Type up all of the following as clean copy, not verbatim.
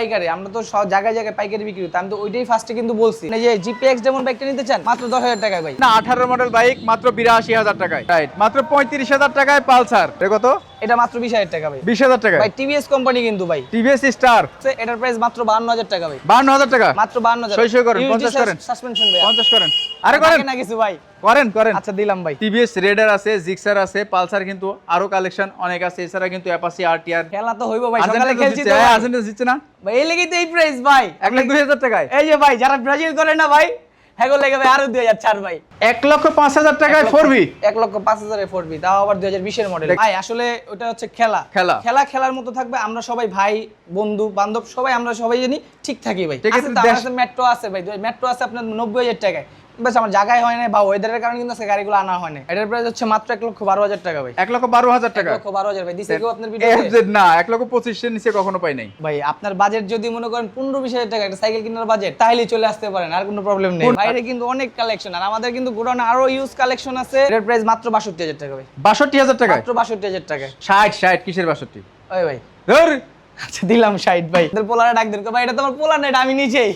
পাইকারি, আমরা তো সব জায়গায় জায়গায় পাইকারি বিক্রি করি, আমি তো ওইটাই ফার্স্টে কিন্তু বলছি এই যে জিপিএক্স যেমন বাইকটা নিতে চান মাত্র 10,000 টাকায় ভাই। না 18 মডেল বাইক মাত্র 82,000 টাকায়, রাইট। মাত্র 35,000 টাকায় পালসার, কত? এটা মাত্র 20,000 টাকা ভাই। 20,000 টাকা ভাই টিভিএস কোম্পানি কিন্তু ভাই, টিভিএস স্টার, এটার প্রাইস মাত্র 52,000 টাকা ভাই। 52,000 টাকা মাত্র 52,000। সই করেন, 50 করেন, সাসপেনশন ভাই 50 করেন, আরে করেন না কিছু ভাই, করেন করেন। আচ্ছা দিলাম ভাই। টিভিএস রেডার আছে, জিক্সার আছে, পালসার কিন্তু আরো কালেকশন অনেক আছে। এছাড়া কিন্তু অ্যাপাচি আরটিআর, খেলা তো হইবো ভাই, সকালে খেলছি তো আর্জেন্টিনা জিতছে না ভাই, এই লেগেই তো এই প্রাইস ভাই। 1,02,000 টাকায়। এই যে ভাই যারা ব্রাজিল করে না ভাই, হ্যাগো লেগে ভাই আরো 2,000 ছাড় ভাই। 1,05,000 টাকায় 4V, 1,05,000 এ 4V, তাও আবার 2020 এর মডেল ভাই। আসলে ওটা হচ্ছে খেলা খেলা। খেলা খেলার মতো থাকবে, আমরা সবাই ভাই বন্ধু বান্ধব সবাই, আমরা সবাই জানি ঠিক থাকি ভাই। ঠিক আছে, আছে তো, আমার কাছে মেট্রো আছে ভাই, মেট্রো আছে আপনার 90,000 টাকায়, বাস আমার জায়গায় হয় না বা ওয়েদারের কারণে কিন্তু আজকে গাড়িগুলো আনা হয় না। এটার প্রাইস হচ্ছে মাত্র 1,12,000 টাকা ভাই। 1,12,000 টাকা, 1,12,000 ভাই। দিছে কেউ আপনার ভিডিও FZ না 1,25,000 এর নিচে কখনো পাই নাই ভাই। আপনার বাজেট যদি মনে করেন 15-20,000 টাকা একটা সাইকেল কেনার বাজেট, তাহলেই চলে আসতে পারেন, আর কোনো প্রবলেম নেই। বাইরে কিন্তু অনেক কালেকশন, আর আমাদের কিন্তু গোডাউনে আরো ইউজ কালেকশন আছে। এটার প্রাইস মাত্র 62,000 টাকা ভাই। 62,000 টাকা, মাত্র 62,000 টাকায়। 60 কিসের 62? ওই ভাই ধর আচ্ছা দিলাম 60 ভাই। তোর পোলারে ডাক দেন ভাই, এটা তো আমার পোলা না, এটা আমি নিজেই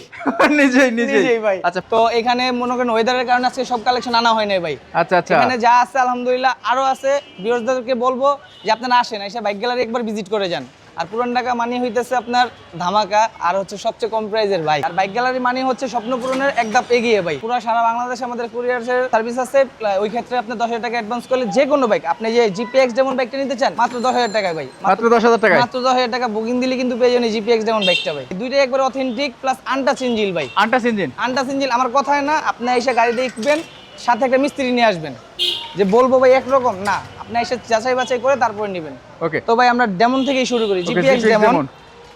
নিজেই ভাই। আচ্ছা তো এখানে মনে করেন ওয়েদারের কারণে আজকে সব কালেকশন আনা হয় নাই ভাই। আচ্ছা আচ্ছা, এখানে যা আছে আলহামদুলিল্লাহ আরো আছে। ভিউয়ারদেরকে বলবো যে আপনারা আসেন, এসে বাইক গ্যালারি একবার ভিজিট করে যান। আর পুরান ঢাকা মানে হইতেছে আপনার ধামাকা, আর হচ্ছে সবচেয়ে কম প্রাইজের ভাই। আর বাইক গ্যালারি মানে হচ্ছে স্বপ্ন পূরণের এক ধাপ এগিয়ে ভাই। পুরো সারা বাংলাদেশে আমাদের কুরিয়ার সার্ভিস আছে। ওই ক্ষেত্রে আপনি 10,000 টাকা অ্যাডভান্স করলে যে কোনো বাইক, আপনি যে জিপিএক্স যেমন বাইকটা নিতে চান মাত্র 10,000 টাকায় ভাই। মাত্র 10,000 টাকায়, মাত্র 10,000 টাকা বুকিং দিলে কিন্তু পেয়ে যাবেন জিপিএক্স যেমন বাইকটা ভাই। দুইটাই একবার অথেন্টিক প্লাস আনটাচ ইঞ্জিন ভাই। আনটাচ ইঞ্জিন, আনটাচ ইঞ্জিন আমার কথায় না, আপনি এসে গাড়ি দেখবেন, সাথে একটা মিস্ত্রি নিয়ে আসবেন, যে বলবো ভাই একরকম না, আপনি এসে যাচাই বাছাই করে তারপরে নেবেন। ওকে। তো ভাই আমরা ডেমন থেকেই শুরু করি। জিপিএক্স ডেমন,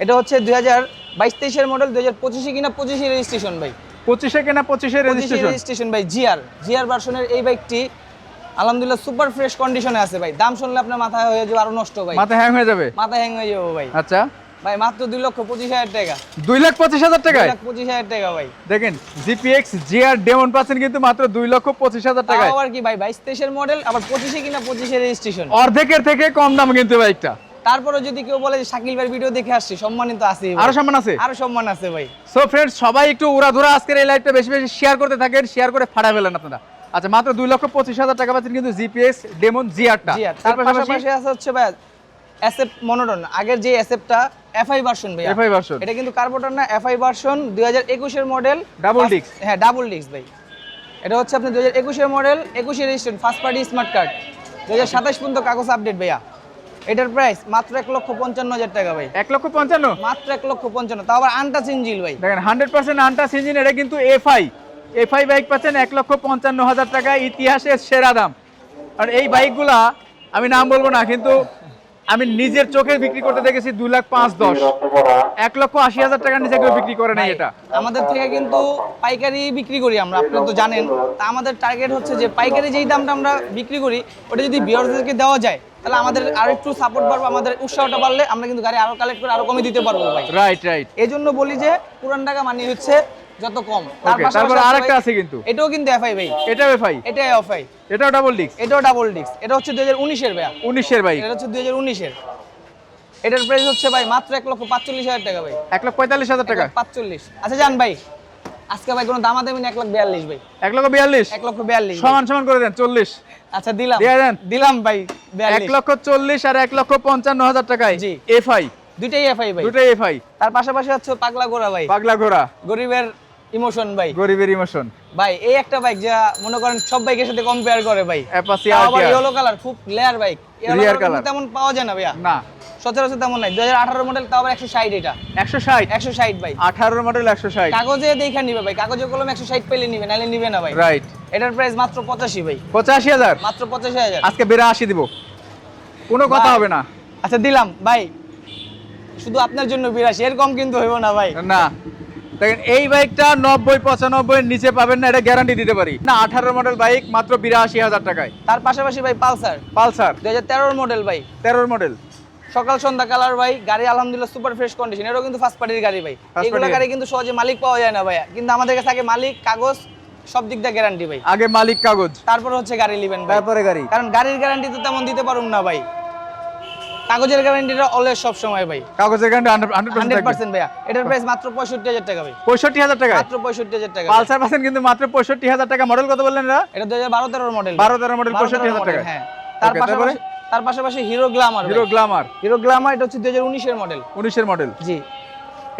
এটা হচ্ছে 2022-23 এর মডেল, 2025 কিনা 25 এর রেজিস্ট্রেশন ভাই। 25 কেনা 25 এর রেজিস্ট্রেশন ভাই। জিআর ভার্সনের এই বাইকটি আলহামদুলিল্লাহ সুপার ফ্রেশ কন্ডিশনে আছে ভাই। দাম শুনলে আপনার মাথা হয়ে যাবে আরো নষ্ট ভাই, মাথা হ্যাং হয়ে যাবে, মাথা হ্যাং হয়ে যাবে ভাই। আচ্ছা ভাই মাত্র 2,25,000 টাকা, 2,25,000 টাকায় 2,25,000 টাকা ভাই। দেখেন জিপিএক্স জিআর ডেমন পাচ্ছেন কিন্তু মাত্র 2,25,000 টাকায়। আবার কি ভাই 22-23 এর মডেল, আবার 25 কিনা 25 এর রেজিস্ট্রেশন, অর্ধেকের থেকে কম দাম কিন্তু বাইকটা। তারপরে যদি কেউ বলে যে শাকিল ভাই ভিডিও দেখে আসছি, সম্মানিত আছে, আরো সম্মান আছে, আরো সম্মান আছে ভাই। সো ফ্রেন্ডস সবাই একটু উড়াধুরা আজকের এই লাইভটা বেশি বেশি শেয়ার করতে থাকেন, শেয়ার করে ফাড়া ফেলেন আপনারা। আচ্ছা মাত্র 2,25,000 টাকা পাচ্ছেন কিন্তু জিপিএক্স ডেমন জিআরটা। তার পাশাপাশি আছে হচ্ছে ভাই এসএফ মনোটন, আগের যে এসএফটা এফআই ভার্সন ভাই, এফআই ভার্সন, এটা কিন্তু কার্বোটার না, এফআই ভার্সন 2021 এর মডেল, ডাবল ডিস্ক। হ্যাঁ ডাবল ডিস্ক ভাই। এটা হচ্ছে আপনি 2021 এর মডেল, 21 এর registration, first party smart card, 2027 পর্যন্ত কাগজ আপডেট ভাইয়া। এটার প্রাইস মাত্র 1,55,000 টাকা ভাই। 1,55,000, মাত্র 1,55,000, তাও আবার আনটাচ ইঞ্জিন ভাই। দেখেন 100% আনটাচ ইঞ্জিন, এটা কিন্তু এফআই বাইক পাচ্ছেন 1,55,000 টাকা, ইতিহাসের সেরা দাম। আর এই বাইকগুলা আমি নাম বলবো না, কিন্তু আমি নিজের চোখে বিক্রি করতে দেখেছি 2,05,10, 1,80,000 টাকার নিচে কেউ বিক্রি করে নাই এটা। আমাদের থেকে কিন্তু পাইকারি বিক্রি করি আমরা, আপনারা তো জানেন। তা আমাদের টার্গেট হচ্ছে যে পাইকারি যেই দামটা আমরা বিক্রি করি, ওটা যদি ভিউয়ারদেরকে দেওয়া যায়, তাহলে আমাদের আরো একটু সাপোর্ট বাড়বে, আমাদের উৎসাহটা বাড়লে আমরা কিন্তু গাড়ি আরো কালেক্ট করে আরো কমে দিতে পারবো ভাই। রাইট রাইট, এই জন্য বলি যে পুরান ঢাকা মানে হচ্ছে যত কম। তারপর আরেকটা আছে কিন্তু, এটাও কিন্তু এফআই ভাই, এটাও এফআই, এটাই এফআই, এটাও ডাবল ডিস্ক, এটাও ডাবল ডিস্ক। এটা হচ্ছে 2019 এর ভাই, 19 এর বাইক, এটা হচ্ছে 2019 এর। এটার প্রাইস হচ্ছে ভাই মাত্র 1,45,000 টাকা ভাই। 1,45,000 টাকা, 1,45,000। আচ্ছা জান ভাই, আজকে ভাই কোনো দামা দেবেন 1,42,000 ভাই। 1,42,000, 1,42,000 সমান সমান করে দেন 40। আচ্ছা দিলাম, দিলাম ভাই 1,40,000 আর 1,55,000 টাকায় জি এফআই, দুইটাই এফআই ভাই, দুটোই এফআই। তার পাশাপাশি হচ্ছে পাগলা ঘোড়া ভাই, পাগলা ঘোড়া, গরিবের ইমোশন ভাই, গরিবের ইমোশন ভাই। এই একটা বাইক যা মনে করেন সব বাইকের সাথে কম্পেয়ার করে ভাই। অ্যাপাচি আবার আরটিআর, ইয়েলো কালার, খুব লেয়ার বাইক, রিয়ার কালার তেমন পাওয়া যায় না ভাইয়া, না সচরাচর তেমন নাই। 2018 মডেল, তাও আবার 160, এটা 160 ভাই। 18 মডেল 160, কাগজে দেখে নিবে ভাই, কাগজে কলম 160 পেলে নিবে, নালে নিবে না ভাই। রাইট। এটার প্রাইস মাত্র 85 ভাই, 85,000, মাত্র 85,000। আজকে 82 দিব, কোনো কথা হবে না। আচ্ছা দিলাম ভাই, শুধু আপনার জন্য 82, এর কম কিন্তু হইব না ভাই। না দেখেন এই বাইকটা 90-95 এর নিচে পাবেন না, এটা গ্যারান্টি দিতে পারি না। 18 মডেল বাইক মাত্র 82,000 টাকায়। তার পাশাপাশি ভাই পালসার 2013 মডেল ভাই, 13 মডেল, সকাল সন্ধ্যা কালার ভাই। গাড়ি আলহামদুলিল্লাহ সুপার ফ্রেশ কন্ডিশন, এটাও কিন্তু ফার্স্ট পার্টির গাড়ি ভাই। এগুলো গাড়ি কিন্তু সহজে মালিক পাওয়া যায় না ভাই, কিন্তু আমাদের কাছে আগে মালিক, কাগজ, সব দিক দিয়ে গ্যারান্টি ভাই। আগে মালিক, কাগজ, তারপর হচ্ছে গাড়ি নেবেন ভাই, তারপরে গাড়ি, কারণ গাড়ির গ্যারান্টি তো তেমন দিতে পারুম না ভাই। কাগজের গ্যারান্টিটা অলওয়েজ সব সময় ভাই, কাগজের গ্যারান্টি 100% থাকবে। 100% ভাইয়া। এটার প্রাইস মাত্র 65,000 টাকা ভাই, 65,000 টাকা। মাত্র 65,000 টাকা। পালসার পাচ্ছেন কিন্তু মাত্র 65,000 টাকা। মডেল কত বললেন এটা? এটা 2012-13 মডেল, 12-13 মডেল 65,000 টাকা। হ্যাঁ। তার Okay, পাশাপাশি তার পাশাপাশি hero Glamour, hero Glamour hero Glamour এটা হচ্ছে 2019 এর মডেল। 19 এর মডেল। জি,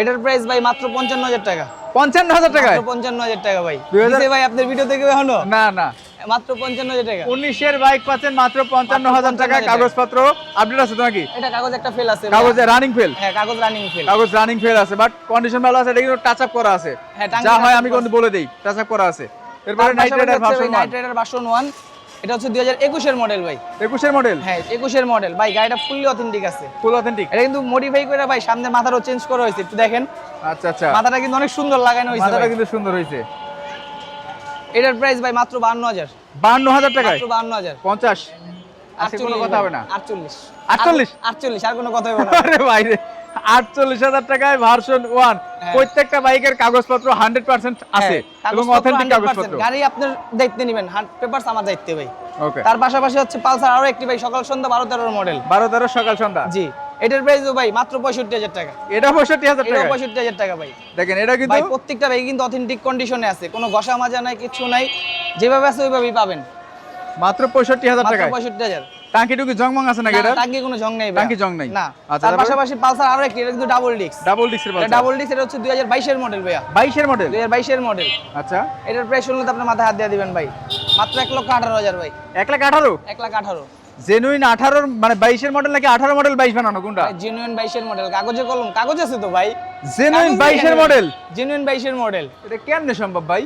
এটার প্রাইস ভাই মাত্র 55,000 টাকা, 55,000 টাকায়। মাত্র 55,000 টাকা ভাই। 2000 দিছে ভাই আপনার ভিডিও দেখবে এখনো? না না, মাত্র 55,000 টাকা। 19 এর বাইক পাচ্ছেন মাত্র 55,000 টাকা। 55,000 কাগজপত্র আপডেট আছে তো নাকি? এটা কাগজ একটা ফেল আছে, কাগজে রানিং ফেল। হ্যাঁ কাগজ রানিং ফেল, কাগজ রানিং ফেল আছে, বাট কন্ডিশন ভালো আছে। এটা কিন্তু টাচ আপ করা আছে, হ্যাঁ, টাঙ্কি যা হয় touch up আমি করা কিন্তু বলে দেই, টাচ আপ করা আছে। এরপরে night rider version 1, night rider version 1, এটা হচ্ছে 2021 এর মডেল ভাই। 21 এর মডেল, হ্যাঁ 21 এর মডেল ভাই। গাড়িটা ফুললি অথেন্টিক আছে, ফুল অথেন্টিক। এটা কিন্তু মডিফাই করে ভাই সামনে মাথারও চেঞ্জ করা হয়েছে, একটু দেখেন। আচ্ছা আচ্ছা, মাথাটা কিন্তু অনেক সুন্দর লাগানো হয়েছে মাথাটা ভাই। কিন্তু সুন্দর হয়েছে। এটার প্রাইস ভাই মাত্র 52,000, 52,000 টাকায়। মাত্র 52,000। 50 আজকে কোনো কথা হবে না। 48 48? 48 আর কোনো কথা হবে না। আরে ভাই রে, 48,000 টাকায় ভার্সন 1। হ্যাঁ। প্রত্যেকটা বাইকের কাগজপত্র 100% আছে হ্যাঁ, এবং কাগজপত্র অথেন্টিক 100%, কাগজপত্র। গাড়ি আপনার দায়িত্বে নেবেন, পেপারস আমার দায়িত্বে ভাই। ওকে, তার পাশাপাশি হচ্ছে পালসার আরো একটি ভাই, সকাল সন্ধ্যা 12-13 মডেল। 12-13 সকাল সন্ধ্যা। জি, এটার প্রাইস ভাই মাত্র 65,000 টাকা, এটা 65,000 এটা টাকা। 65,000 টাকা ভাই। দেখেন এটা কিন্তু ভাই প্রত্যেকটা ভাই কিন্তু অথেন্টিক কন্ডিশনে আছে, কোনো ঘষা মাজা নাই, কিছু নাই, যেভাবে আছে ওইভাবেই পাবেন, মাত্র 65,000 মাত্র টাকায়। 65,000। টাঙ্কি টুকি জংমং আছে নাকি এটা? টাঙ্কি কোনো জং নেই ভাই, টাঙ্কি জং নাই। না। আচ্ছা, তার তারপরে? পাশাপাশি পালসার আরো একটি, এটা কিন্তু ডাবল ডিস্ক, ডাবল ডিস্কের এটা পালসার। ডাবল ডিস্ক, এটা হচ্ছে 2022 এর মডেল ভাইয়া, 22 এর মডেল। 2022 এর মডেল। আচ্ছা, এটার প্রাইস শুনলে তো আপনার মাথায় হাত দিয়ে দিবেন ভাই, মাত্র 1,18,000 ভাই, 1,18,000। 1,18,000। জেনুইন 18 মানে 22 এর মডেল নাকি 18 মডেল 22 বানানো কোনটা? জেনুইন 22 এর মডেল, কাগজে কলম, কাগজ আছে তো ভাই। জেনুইন 22 এর মডেল। জেনুইন 22 এর মডেল। এটা কেমনে সম্ভব ভাই?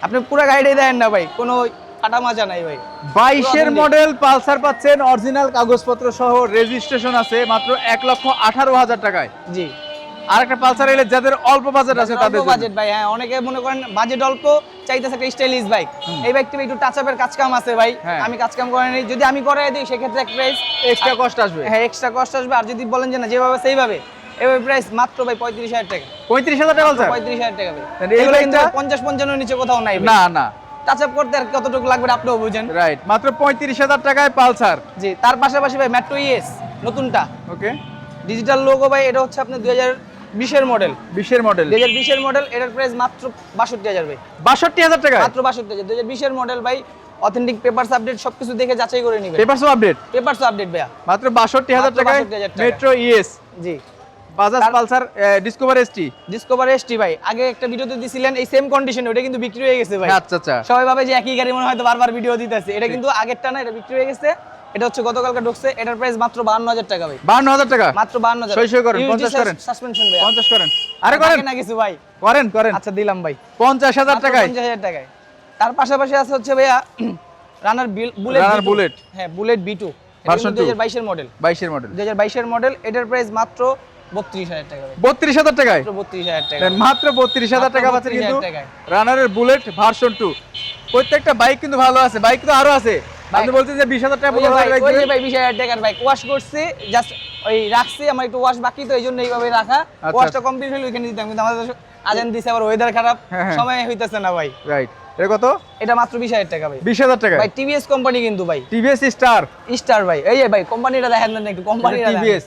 আপনি পুরো গাড়িটাই দেখেন না ভাই, কোনো কাটা মাজা নাই ভাই। 22 এর authentic। মডেল পালসার পাচ্ছেন অরিজিনাল কাগজপত্র সহ, রেজিস্ট্রেশন আছে মাত্র 1,18,000 টাকায়। জি, আর একটা পালসার এলে যাদের অল্প বাজেট আছে তাদের জন্য। বাজেট ভাই, হ্যাঁ অনেকে মনে করেন বাজেট অল্প, চাইতেছে একটা স্টাইলিশ বাইক। এই বাইকটি একটু টাচ আপের কাজ কাম আছে ভাই, হ্যাঁ। আমি কাজ কাম করে নিই, যদি আমি করাই দিই সেক্ষেত্রে এক প্রাইস এক্সট্রা কষ্ট আসবে। হ্যাঁ এক্সট্রা কষ্ট আসবে। আর যদি বলেন যে না যেভাবে সেইভাবে, এভাবে প্রাইস মাত্র ভাই 35,000 টাকা, 35,000 টাকা পালসার। 35,000 টাকা ভাই। তাহলে এই এগুলো কিন্তু বাইকটা- 50-55 নিচে কোথাও নাই ভাই। না না, টাচ আপ করতে আর কতটুকু লাগবে আপনিও বুঝেন। রাইট, মাত্র 35,000 টাকায় পালসার। জি, তার পাশাপাশি ভাই মেট্রো ইএস নতুনটা, ওকে, ডিজিটাল লোগো ভাই, এটা হচ্ছে আপনার 2020 এর মডেল, 20 এর মডেল। 2020 এর মডেল। এটার প্রাইস মাত্র 62,000 ভাই, 62,000 টাকায়। মাত্র 62,000। 2020 এর মডেল ভাই, অথেন্টিক পেপারস আপডেট সবকিছু দেখে যাচাই করে নিবেন। পেপারস আপডেট পেপারস আপডেট ভাইয়া, মাত্র 62,000 মাত্র টাকায় 62,000 টাকা। মেট্রো ইএস, জি। Bajaj Pulsar Discover ST. Discover ST ভাই, আগে একটা ভিডিওতে দিছিলেন এই সেম কন্ডিশনে, ওটা কিন্তু বিক্রি হয়ে গেছে ভাই। আচ্ছা আচ্ছা, সবাই ভাবে যে একই গাড়ি মনে হয়তো বারবার ভিডিও দিতেছে, এটা কিন্তু আগেরটা না, এটা বিক্রি হয়ে গেছে। এটা হচ্ছে গতকালকে ঢুকছে, এটার প্রাইস মাত্র 52,000 টাকা ভাই, 52,000 টাকা। মাত্র 52,000। সই করেন, 50 করেন। সাসপেনশন ভাই, 50 করেন, আরে করেন না কিছু ভাই, করেন করেন। আচ্ছা দিলাম ভাই, 50,000 টাকায় 50,000 টাকায়। তার পাশাপাশি আছে হচ্ছে ভাইয়া রানার বুলেট, রানার বুলেট। হ্যাঁ বুলেট B2, Version 2। 2022 এর মডেল, 22 এর মডেল, 2022 এর মডেল। এটার প্রাইস মাত্র 32,000 টাকা ভাই, 32,000 টাকায়। মাত্র 32,000 টাকা, দেন মাত্র 32,000 টাকা মাত্র পাচ্ছেন কিন্তু 32,000 টাকায়। রানারের বুলেট ভার্সন 2। প্রত্যেকটা বাইক কিন্তু ভালো আছে, বাইক তো আরো আছে। আপনি বলছেন যে 20,000 টাকা ওই যে ভাই, 15,000 ওই যে টাকা ভাই 20,000 টাকার বাইক ওয়াশ করছি, জাস্ট ওই রাখছি, আমার একটু ওয়াশ বাকি তো এইজন্য এইভাবে রাখা। ওয়াশটা কমপ্লিট হলে ওইখানে দিতাম, কিন্তু আমাদের আজান দিছে, আবার ওয়েদার খারাপ, হ্যাঁ, হ্যাঁ। সময় হইতাছে না ভাই। রাইট, এটা কত? এটা মাত্র 20,000 টাকা ভাই, 20,000 টাকা। ভাই টিভিএস কোম্পানি কিন্তু ভাই, টিভিএস স্টার, স্টার ভাই, এই যে ভাই কোম্পানিটা দেখেন না একটু, কোম্পানিটা টিভিএস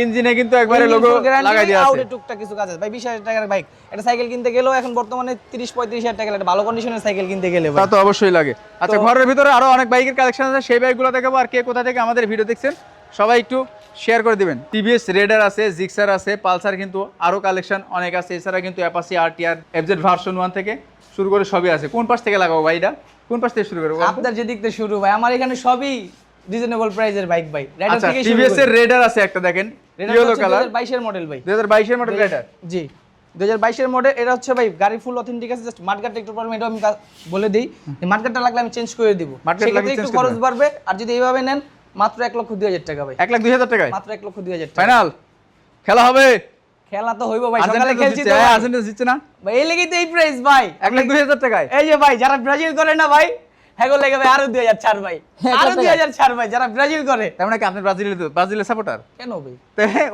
ইঞ্জিনে কিন্তু একবারে লোগো লাগাই দেওয়া আছে। আউটে টুকটাক কিছু কাজ আছে ভাই। 20,000 টাকার বাইক, এটা সাইকেল কিনতে গেলেও এখন বর্তমানে 30-35,000 টাকা একটা ভালো কন্ডিশনের সাইকেল কিনতে গেলে তা ভাই। তো অবশ্যই লাগে। আচ্ছা, ঘরের ভিতরে আরো অনেক বাইকের কালেকশন আছে, সেই বাইকগুলো দেখাবো। আর কে কোথা থেকে আমাদের ভিডিও দেখছেন সবাই একটু শেয়ার করে দিবেন। টিভিএস রেডার আছে, জিক্সার আছে, পালসার কিন্তু আরো কালেকশন অনেক আছে। এছাড়া কিন্তু অ্যাপাচি আরটিআর, এফজেড ভার্সন 1 থেকে শুরু করে সবই আছে। কোন পাশ থেকে লাগাবো ভাই এটা? কোন পাশ থেকে শুরু করবো? আপনার যে দিক থেকে শুরু ভাই, আমার এখানে সবই রিজনেবল প্রাইসের বাইক ভাই। রাইডার আচ্ছা, থেকে শুরু টিভিএস এর করি। রেডার আছে একটা, দেখেন এটা ইয়েলো হচ্ছে কালার, 2022 এর মডেল ভাই, 2022 এর মডেল রেডার। জি 2022 এর মডেল। এটা হচ্ছে ভাই গাড়ি ফুল অথেন্টিক আছে, জাস্ট মার্কেটটা একটু প্রবলেম, এটা আমি বলে দিই। মার্কেটটা লাগলে আমি চেঞ্জ করে দিব, মার্কেট লাগলে সেক্ষেত্রে একটু change করে খরচ বাড়বে। আর যদি এইভাবে নেন মাত্র 1,02,000 টাকা ভাই, 1,02,000 টাকায় মাত্র 1,02,000 টাকা। ফাইনাল খেলা হবে। খেলা তো হইব ভাই, সকালে আর্জেন্টিনা খেলছি জিতছে, তো ভাই। আর্জেন্টিনা জিতছে না? ভাই এই লেগেই তো এই প্রাইস ভাই, 1,02,000 টাকায়। এই যে ভাই যারা ব্রাজিল করে না ভাই, হ্যাঁ লেগে ভাই আরো 2000 ছাড় ভাই, আরো 2000 ছাড় ভাই, যারা ব্রাজিল করে। তার মানে কি আপনি ব্রাজিলের সাপোর্টার? কেন ভাই?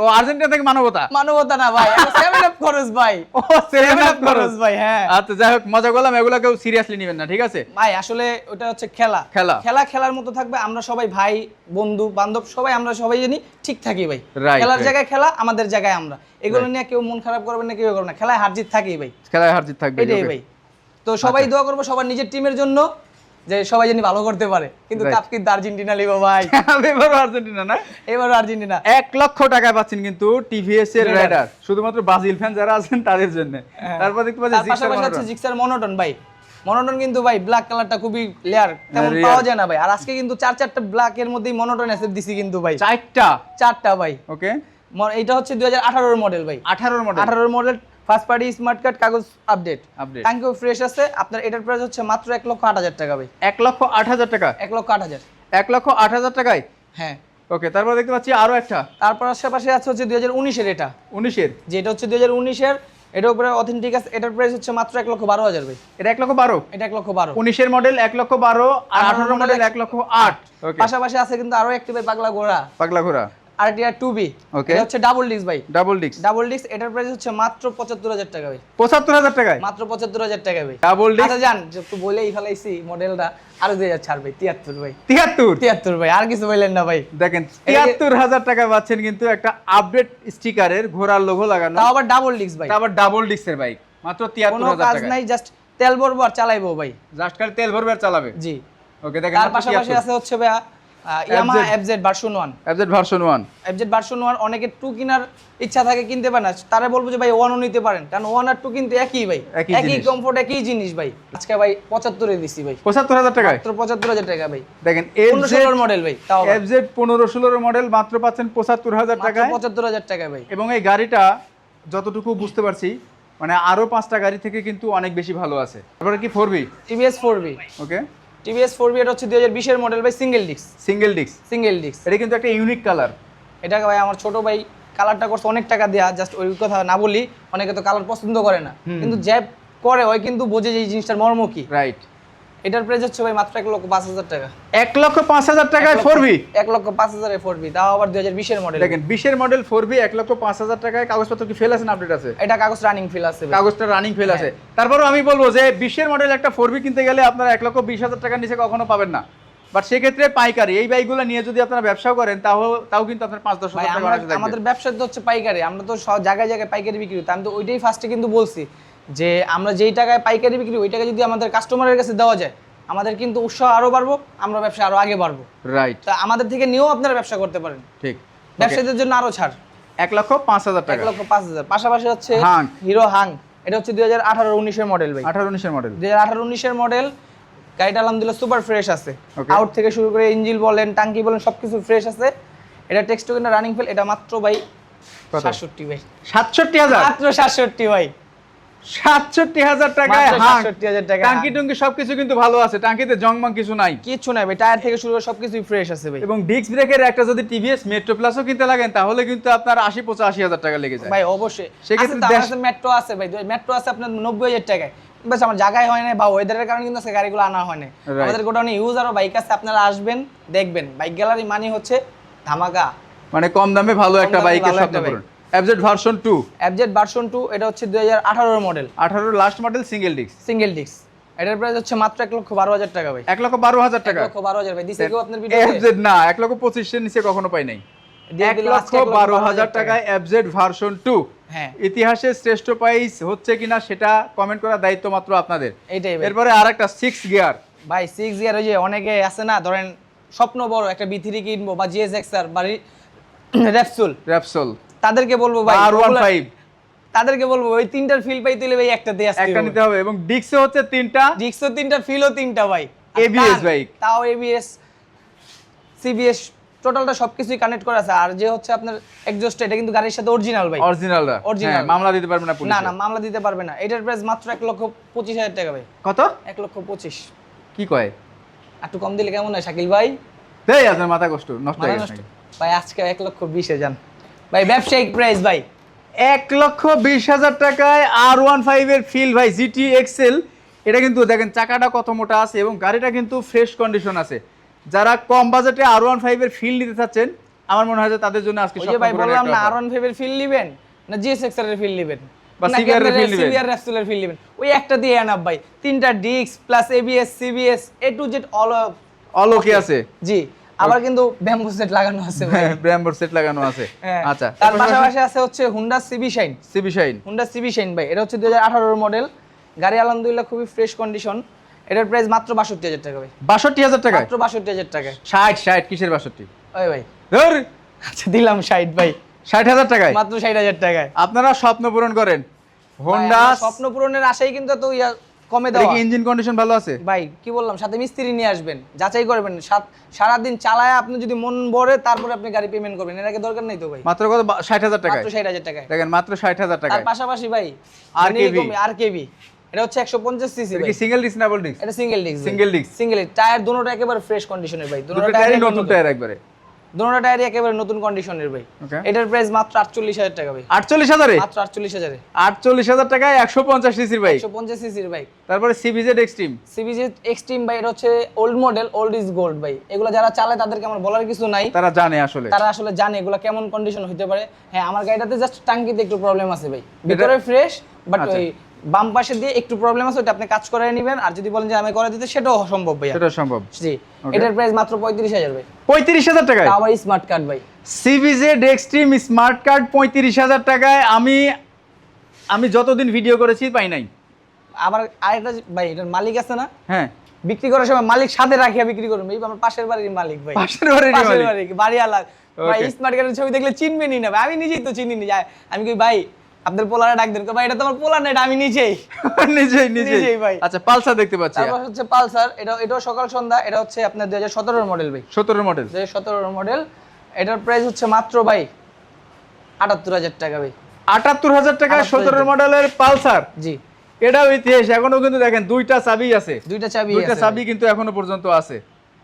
ও আর্জেন্টিনা থেকে মানবতা মানবতা না ভাই, 7 আপ খরচ ভাই। ও 7 আপ খরচ ভাই, হ্যাঁ। আচ্ছা যাই হোক, মজা করলাম, এগুলো কেউ সিরিয়াসলি নেবেন না, ঠিক আছে ভাই? আসলে ওটা হচ্ছে খেলা, খেলার মতো থাকবে। আমরা সবাই ভাই, বন্ধু বান্ধব সবাই, আমরা সবাই জানি ঠিক থাকি ভাই। খেলার জায়গায় খেলা, আমাদের জায়গায় আমরা। এগুলো নিয়ে কেউ মন খারাপ করবে না, কেউ করবে না। খেলায় হার জিত থাকেই ভাই, খেলায় হার জিত থাকবে, এটাই ভাই। তো সবাই দোয়া করবো সবার নিজের টিমের জন্য, যে সবাই জানি ভালো করতে পারে। কিন্তু কাপ কিন্তু আর্জেন্টিনা লিবো ভাই। এবারও আর্জেন্টিনা না, এবারও আর্জেন্টিনা। 1 লক্ষ টাকা পাচ্ছেন কিন্তু টিভিএস এর রাইডার, শুধুমাত্র ব্রাজিল ফ্যান যারা আছেন তাদের জন্য। তারপর দেখতে পাচ্ছেন জিক্সার মনোটন ভাই। মনোটন কিন্তু ভাই ব্ল্যাক কালারটা খুবই লেয়ার, তেমন পাওয়া যায় না ভাই। আর আজকে কিন্তু 4-4টা ব্ল্যাক এর মধ্যেই মনোটন এসে দিছি কিন্তু ভাই, 4টা ভাই। ওকে, এটা হচ্ছে 2018 এর মডেল ভাই, 18 এর model, first party smart card, কাগজ আপডেট, ট্যাঙ্কিও ফ্রেশ আছে। আপনার এটার প্রাইস হচ্ছে মাত্র 1,08,000 টাকা ভাই। 1,08,000 টাকা, 1,08,000, 1,08,000 টাকায়। হ্যাঁ ওকে, তারপর দেখতে পাচ্ছি আরো একটা। তারপর আশেপাশে আছে হচ্ছে 2019 এর, এটা 19 এর, যেটা হচ্ছে 2019 এর। এটার উপরে অথেন্টিক আছে। এটার প্রাইস হচ্ছে মাত্র 1,12,000 ভাই। এটা 1,12,000, এটা 1,12,000। 19 এর মডেল 1,12,000, আর 18 মডেল 1,08,000। ওকে, পাশাপাশি আছে কিন্তু আরো একটি ভাই পাগলা ঘোড়া RTR 2B। এটা হচ্ছে ডাবল ডিস্ক ভাই, ডাবল ডিস্ক। এটার প্রাইস হচ্ছে মাত্র 75,000 টাকা ভাই। 75,000 টাকায়, মাত্র 75,000 টাকা ভাই, ডাবল ডিস্ক। আচ্ছা জান একটু বলেই ফেলাইছি মডেলটা, আরো 2000 ছাড় ভাই। 73 ভাই, 73 ভাই, আর কিছু বললেন না ভাই। দেখেন 73,000 টাকা পাচ্ছেন কিন্তু একটা আপডেট স্টিকারের ঘোড়ার লোগো লাগানো, তাও আবার ডাবল ডিস্ক ভাই, তাও আবার ডাবল ডিস্কের বাইক, মাত্র 73,000 টাকা। কোনো কাজ নাই, জাস্ট তেল ভরবো আর চালাইবো ভাই, জাস্ট খালি তেল ভরবে আর চালাবে। জি। ওকে, দেখেন তার পাশাপাশি আছে হচ্ছে ভাই Yamaha FZ version 1। FZ version 1 অনেকের 2 কেনার ইচ্ছা থাকে, কিনতে পারে না। তারা বলবো যে ভাই 1 ও নিতে পারেন, কারণ 1 আর 2 কিন্তু একই ভাই, একই কমফোর্ট, একই জিনিস ভাই। আজকে ভাই 75 এ দিছি ভাই, 75,000 টাকায়, মাত্র 75,000 টাকা ভাই। দেখেন 15-16 মডেল ভাই, তাও FZ 15-16 মডেল মাত্র পাচ্ছেন 75,000 টাকায়, 75,000 টাকা ভাই। এবং এই গাড়িটা যতটুকু বুঝতে পারছি মানে আরো 5টা গাড়ি থেকে কিন্তু অনেক বেশি ভালো আছে। তারপরে কি 4B, TVS 4B। ওকে, TVS 4B এটা হচ্ছে 2020 এর মডেল ভাই, সিঙ্গেল ডিস্ক। এটা কিন্তু একটা ইউনিক কালার। এটা ভাই আমার ছোট ভাই কালারটা করছে অনেক টাকা দেয়া, জাস্ট ওই কথা না বলি, অনেকে তো কালার পছন্দ করে না, কিন্তু যে করে ওই কিন্তু বোঝে যে এই জিনিসটার মর্ম কি। রাইট, এটার প্রাইস হচ্ছে ভাই মাত্র 1,05,000 টাকা। 1,05,000 টাকায় 4B, 1,05,000 এ 4B, তাও আবার 2020 এর মডেল। দেখেন 20 এর মডেল 4B 1,05,000 টাকায়। কাগজপত্র কি ফেল আছে না আপডেট আছে? এটা কাগজ রানিং ফিল আছে ভাই, কাগজটা রানিং ফেল আছে। তারপরেও আমি বলবো যে 20 এর মডেল একটা 4B কিনতে গেলে আপনারা 1,20,000 টাকার নিচে কখনো পাবেন না। বাট সেক্ষেত্রে পাইকারি এই বাইকগুলো নিয়ে যদি আপনারা ব্যবসা করেন তাও কিন্তু আপনার 5-10 হাজার টাকা আসবে। আমাদের ব্যবসা তো হচ্ছে পাইকারি, আমরা তো সব জায়গায় জায়গায় পাইকারি বিক্রি করি। আমি তো ওইটাই ফার্স্টে কিন্তু বলছি যে আমরা যেই টাকায় পাইকারি বিক্রি ওই টাকা যদি আমাদের কাস্টমারের কাছে দেওয়া যায়, আমাদের কিন্তু উৎসাহ আরো বাড়বো, আমরা ব্যবসা আরো আগে বাড়বো। রাইট, তা আমাদের থেকে নিয়েও আপনারা ব্যবসা করতে পারেন। ঠিক, ব্যবসায়ীদের জন্য আরো ছাড় 1,05,000 টাকা, 1,05,000। পাশাপাশি হচ্ছে হিরো হাং, এটা হচ্ছে 2018-19 এর মডেল ভাই, 18-19 এর মডেল, 2018-19 এর মডেল। গাড়িটা আলহামদুলিল্লাহ সুপার ফ্রেশ আছে, আউট থেকে শুরু করে ইঞ্জিন বলেন, টাঙ্কি বলেন, সবকিছু ফ্রেশ আছে। এটা টেক্সট কিনা রানিং ফেল, এটা মাত্র ভাই 67 ভাই, 67,000, মাত্র 67 ভাই, 67,000 টাকায় হাং, 67,000 টাকা। টাঙ্কি টুঙ্কি সবকিছু কিন্তু ভালো আছে, টাঙ্কিতে জংমং কিছু নাই ভাই, টায়ার থেকে শুরু করে সবকিছুই ফ্রেশ আছে ভাই। এবং ডিস্ক ব্রেকের একটা যদি টিভিএস মেট্রো প্লাসও কিনতে লাগেন তাহলে কিন্তু আপনার 80-85,000 টাকা লেগে যায় ভাই। অবশ্যই সেক্ষেত্রে মেট্রো আছে ভাই, মেট্রো আছে আপনার 90,000 টাকায়। বাস আমার জায়গায় হয় না বা ওয়েদারের কারণে কিন্তু আজকে গাড়িগুলো আনা হয় না। আমাদের গোডাউনে ইউজ আরো বাইক আছে, আপনারা আসবেন দেখবেন। বাইক গ্যালারি মানে হচ্ছে ধামাকা, মানে কম দামে ভালো একটা বাইকের স্বপ্ন পূরণ। FZ ভার্সন 2, এটা হচ্ছে 2018 এর model, 18 last model, single disc. এটার প্রাইস হচ্ছে মাত্র 1,12,000 টাকা ভাই, 1,12,000 টাকা, 1,12,000 ভাই। দিছে কেউ আপনার ভিডিওতে? FZ না, 1,25,000 এর নিচে কখনো পাই নাই। 1,12,000 টাকায় FZ ভার্সন 2। হ্যাঁ, ইতিহাসের শ্রেষ্ঠ প্রাইস হচ্ছে কিনা সেটা কমেন্ট করার দায়িত্ব মাত্র আপনাদের। এইটাই ভাই। এরপরে আরেকটা 6 গিয়ার ভাই, 6 গিয়ার। ওই যে অনেকে আছে না, ধরেন স্বপ্ন বড় একটা B3 কিনবো বা GSX-R বা র্যাপসোল, তাদেরকে বলবো ভাই R15, তাদেরকে বলবো ওই তিনটার ফিল পাইতে হলে ভাই একটা দিয়ে আসতে হবে, একটা নিতে হবে। এবং ডিস্কও হচ্ছে তিনটা, ফিলও তিনটা ভাই, ABS বাইক, তাও ABS CBS টোটালটা সবকিছুই কানেক্ট করা আছে। আর যে হচ্ছে আপনার এক্সজস্ট, এটা কিন্তু গাড়ির সাথে অরিজিনাল ভাই, অরিজিনাল। মামলা দিতে পারবে না পুলিশ? না, মামলা দিতে পারবে না। এটার প্রাইস মাত্র 1,25,000 টাকা ভাই। কত? 1,25,000। কি কয়? একটু কম দিলে কেমন হয় শাকিল ভাই? দেই আপনার মাথা কষ্ট নষ্ট হয়ে গেছে ভাই। আজকে 1,20,000 জান ভাই, ব্যবসায়িক প্রাইস ভাই। 1,20,000 টাকায় R15 এর ফিল ভাই, GT XL। এটা কিন্তু দেখেন চাকাটা কত মোটা আছে এবং গাড়িটা কিন্তু ফ্রেশ কন্ডিশন আছে। যারা কম বাজেটে R15 এর ফিল নিতে চাচ্ছেন আমার মনে হয় যে তাদের জন্য আজকে ওই যে ভাই বললাম না R15 এর ফিল নেবেন না GSX এর ফিল নেবেন বা CBR এর ফিল নেবেন, CBR এর ফিল নেবেন, ওই একটা দিয়ে আনাব ভাই, তিনটা disc plus ABS CBS A to Z all okay আছে। জি, আবার কিন্তু ব্যাম্বু সেট লাগানো আছে ভাই, ব্র্যাম্বোর সেট লাগানো আছে। আচ্ছা, তার পাশাপাশি আছে হচ্ছে Honda CB Shine। Honda CB Shine ভাই, এটা হচ্ছে 2018 এর মডেল গাড়ি, আলহামদুলিল্লাহ খুবই ফ্রেশ কন্ডিশন। এটার প্রাইস মাত্র 62000 টাকা ভাই। 62000 টাকা? মাত্র 62000 টাকা। 60 কিসের 62? ওই ভাই ধর, আচ্ছা দিলাম 60 ভাই। 60000 টাকায়? মাত্র 60000 টাকায়। আপনারা স্বপ্ন পূরণ করেন। হোন্ডা স্বপ্ন পূরণের আশাই কিন্তু তো কমে দেওয়া। ইঞ্জিন কন্ডিশন ভালো আছে ভাই, কি বললাম, সাথে মিস্ত্রি নিয়ে আসবেন, যাচাই করবেন, সারা দিন চালায় আপনি যদি মন ভরে তারপরে আপনি গাড়ি পেমেন্ট করবেন, এর আগে দরকার নেই তো ভাই। মাত্র কত? 60000 টাকা? মাত্র 60000 টাকায় দেখেন, মাত্র 60000 টাকা। তার পাশাপাশি ভাই RKV, এটা হচ্ছে 150 সিসি ভাই। কি সিঙ্গেল ডিস্ক না ডাবল ডিস্ক? এটা সিঙ্গেল ডিস্ক। সিঙ্গেল টায়ার দুটোটা একেবারে ফ্রেশ কন্ডিশনের ভাই, দুটোটা টায়ারই নতুন টায়ার একবারে। দুটোটা টায়ারই একেবারে নতুন কন্ডিশনের ভাই। এটার প্রাইস মাত্র 48000 টাকা ভাই। 48000 এ? মাত্র 48000 এ। 48000 টাকায় 150 সিসির বাইক। 150 সিসির বাইক। তারপরে CBZ Extreme ভাই, এটা হচ্ছে old model, old is gold ভাই। এগুলো যারা চালায় তাদেরকে আমার বলার কিছু নাই, তারা জানে আসলে, এগুলো কেমন কন্ডিশন হতে পারে। হ্যাঁ, আমার গাড়িটাতে জাস্ট টাঙ্কিতে একটু প্রবলেম আছে ভাই, ভিতরে ফ্রেশ, বাট ওই বাম পাশে দিয়ে একটু প্রবলেম আছে, ওটা আপনি কাজ করে নেবেন। আর যদি বলেন যে আমি করে দিতে, সেটাও সম্ভব ভাই, সেটা সম্ভব। জি, এটার প্রাইস মাত্র 35000 ভাই। 35000 টাকায় আবার স্মার্ট কার্ড ভাই। CBZ Extreme স্মার্ট কার্ড 35000 টাকায়। আমি যতদিন ভিডিও করেছি পাই নাই। আবার আরেকটা ভাই, এটার মালিক আছে না, হ্যাঁ, বিক্রি করার সময় মালিক সাথে রাখিয়া বিক্রি করুন। এই আমার পাশের বাড়ির মালিক ভাই, পাশের বাড়ির বাড়ি আলাদা ভাই। স্মার্ট কার্ডের ছবি দেখলে চিনবেনই না ভাই, আমি নিজেই তো চিনি না। আমি কি ভাই আপনাদের পোলারে ডাক দেন, ভাই এটা তো আমার পোলা না, এটা আমি নিজেই নিজেই ভাই। আচ্ছা, পালসার দেখতে পাচ্ছি। তারপর হচ্ছে পালসার, এটাও সকাল সন্ধ্যা। এটা হচ্ছে আপনার 2017 এর মডেল ভাই। 17 মডেল? 2017 এর মডেল। এটার প্রাইস হচ্ছে মাত্র ভাই 78000 টাকা ভাই। 78000 টাকা 17 মডেলের পালসার। জি, এটাও ইতিহাস। এখনো কিন্তু দেখেন দুইটা চাবি আছে, দুইটা চাবি কিন্তু এখনো পর্যন্ত আছে।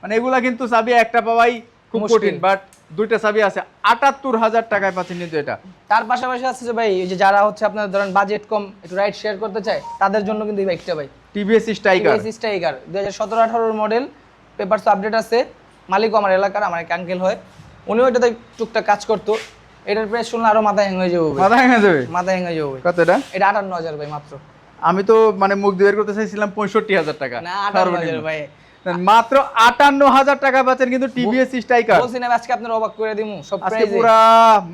মানে এগুলা কিন্তু চাবি একটা পাওয়াই খুব কঠিন, বাট দুইটা চাবি আছে। 78000 টাকায় পাচ্ছেন কিন্তু এটা। তার পাশাপাশি আছে যে ভাই, এই যে যারা হচ্ছে আপনার ধরেন বাজেট কম, একটু রাইড শেয়ার করতে চায়, তাদের জন্য কিন্তু এই বাইকটা ভাই, TVS Striker 2017-18 model. Papers update আছে। মালিকও আমার এলাকার, আমার এক আঙ্কেল হয়, উনিও এটাতে টুকটাক কাজ করতো। এটার প্রাইস শুনলে আরো মাথা হ্যাং হয়ে যাবে। মাথা হ্যাং হয়ে যাবে? মাথা হ্যাং হয়ে যাবে। কত এটা? এটা 58000 ভাই মাত্র। আমি তো মানে মুখ দিয়ে বের করতে চাইছিলাম 65000 টাকা। না, 58000 ভাই। মাত্র 58000 টাকা পাচ্ছেন কিন্তু TVS Striker। বলছি না আজকে আপনারা অবাক করে দিমু সব আজকে প্রাইসে। পুরো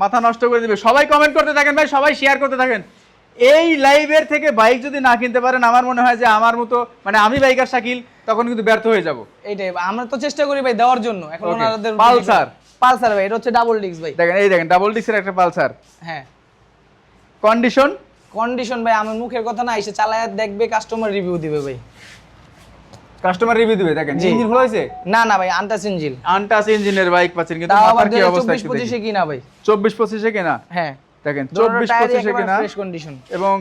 মাথা নষ্ট করে দিবে। সবাই কমেন্ট করতে থাকেন ভাই, সবাই শেয়ার করতে থাকেন। এই লাইভের থেকে বাইক যদি না কিনতে পারেন, আমার মনে হয় যে আমার মতো, মানে আমি বাইকার শাকিল, তখন কিন্তু ব্যর্থ হয়ে যাব। এইটাই আমরা তো চেষ্টা করি ভাই দেওয়ার জন্য। এখন ওনাদের পালসার ভাই, এটা হচ্ছে ডাবল ডিস্ক ভাই। দেখেন, এই দেখেন ডাবল ডিস্কের একটা পালসার। হ্যাঁ, কন্ডিশন ভাই আমার মুখের কথা না, এসে চালায় দেখবে, কাস্টমার রিভিউ দিবে ভাই। কাস্টমার রিভিউ দিবে। দেখেন ইঞ্জিন খোলা হয়েছে? না ভাই, আনটাচ ইঞ্জিনের বাইক পাচ্ছেন কিন্তু মাথার কি অবস্থা? 24-25 এ কিনা ভাই। 24-25 এ কিনা? হ্যাঁ, দেখেন 24-25 এ কিনা, ফ্রেশ কন্ডিশন এবং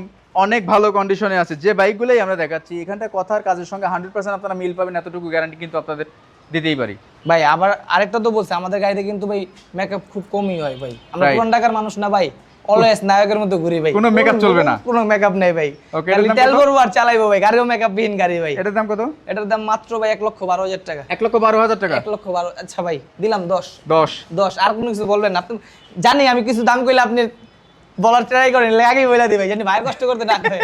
অনেক ভালো কন্ডিশনে আছে। যে বাইকগুলোই আমরা দেখাচ্ছি, এখানটা কথার কাজের সঙ্গে 100% আপনারা মিল পাবেন, এতটুকু গ্যারান্টি কিন্তু আপনাদের দিতেই পারি ভাই। আবার আরেকটা তো বলছে, আমাদের গাড়িতে কিন্তু ভাই মেকআপ খুব কমই হয় ভাই। আমরা পুরান ঢাকার মানুষ না ভাই, অলওয়েজ নায়কের মতো ঘুরি ভাই, কোনো মেকআপ চলবে না, কোনো মেকআপ নেই ভাই। খালি তেল ভরবো আর চালাইবো ভাই, গাড়িও মেকআপ বিহীন গাড়ি ভাই। এটার দাম কত? এটার দাম মাত্র ভাই 1,12,000 টাকা। 1,12,000 টাকা? 1,12,000। আচ্ছা ভাই, দিলাম 10। আর কোনো কিছু বলবেন না? আপনি জানি আমি কিছু দাম কইলে আপনি বলার ট্রাই করেন, আগেই বলে দিই ভাই, জানি ভাই কষ্ট করতে না হয়।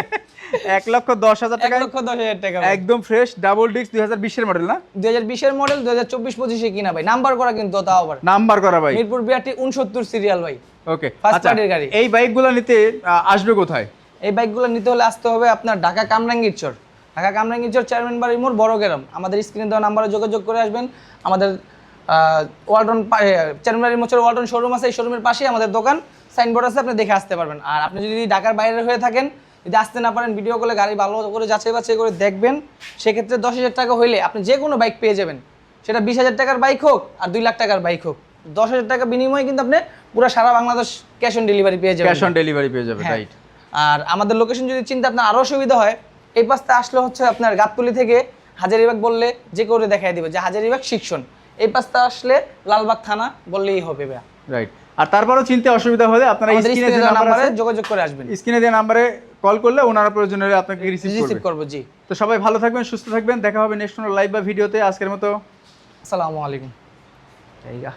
1,10,000 টাকা? 1,10,000 টাকা একদম ফ্রেশ ডাবল ডিস্ক 2020 এর মডেল না? 2020 এর মডেল, 2024-25 এ কিনা ভাই। নাম্বার করা কিন্তু, তাও আবার নাম্বার করা ভাই। মিরপুর বিআরটি 69 সিরিয়াল ভাই। ওকে, ফার্স্ট পার্টির গাড়ি। এই বাইকগুলো নিতে আসবে কোথায়? এই বাইকগুলো নিতে হলে আসতে হবে আপনার ঢাকা কামরাঙ্গীরচর। চেয়ারম্যান বাড়ির মোড়, বড়গ্রাম। আমাদের স্ক্রিনে দেওয়া নাম্বারে যোগাযোগ করে আসবেন। আমাদের ওয়ালটন চেয়ারম্যান বাড়ির মোড়ের ওয়ালটন শোরুম আছে, এই শোরুমের পাশেই আমাদের দোকান, সাইনবোর্ড আছে, আপনি দেখে আসতে পারবেন। আর আপনি যদি ঢাকার বাইরে হয়ে থাকেন, যদি আসতে না পারেন, ভিডিও কলে গাড়ি ভালো করে যাচাই বাছাই করে দেখবেন। সেক্ষেত্রে 10,000 টাকা হইলে আপনি যে কোনো বাইক পেয়ে যাবেন, সেটা 20,000 টাকার বাইক হোক আর 2 লাখ টাকার বাইক হোক। 10,000 টাকা বিনিময়ে কিন্তু আপনি পুরো সারা বাংলাদেশ ক্যাশ অন ডেলিভারি পেয়ে যাবেন। রাইট। আর আমাদের লোকেশন যদি চিন্তা আপনার আরও সুবিধা হয়, এই পাশে আসলে হচ্ছে আপনার গাবতলী থেকে হাজারীবাগ বললে যে করে দেখাই দিবে যে হাজারীবাগ শিক্ষণ। এই পাশে আসলে লালবাগ থানা বললেই হবে ভাই। রাইট। আর তারপরেও চিনতে অসুবিধা হলে আপনারা স্ক্রিনে দেওয়া নম্বরে যোগাযোগ করে আসবেন। স্ক্রিনে দেওয়া নম্বরে কল করলে ওনারা প্রয়োজন হলে আপনাকে রিসিভ রিসিভ করবে। করবো, জি। তো সবাই ভালো থাকবেন, সুস্থ থাকবেন, দেখা হবে নেক্সট কোনো লাইভ বা ভিডিওতে। আজকের মতো আসসালামু আলাইকুম। জায়গা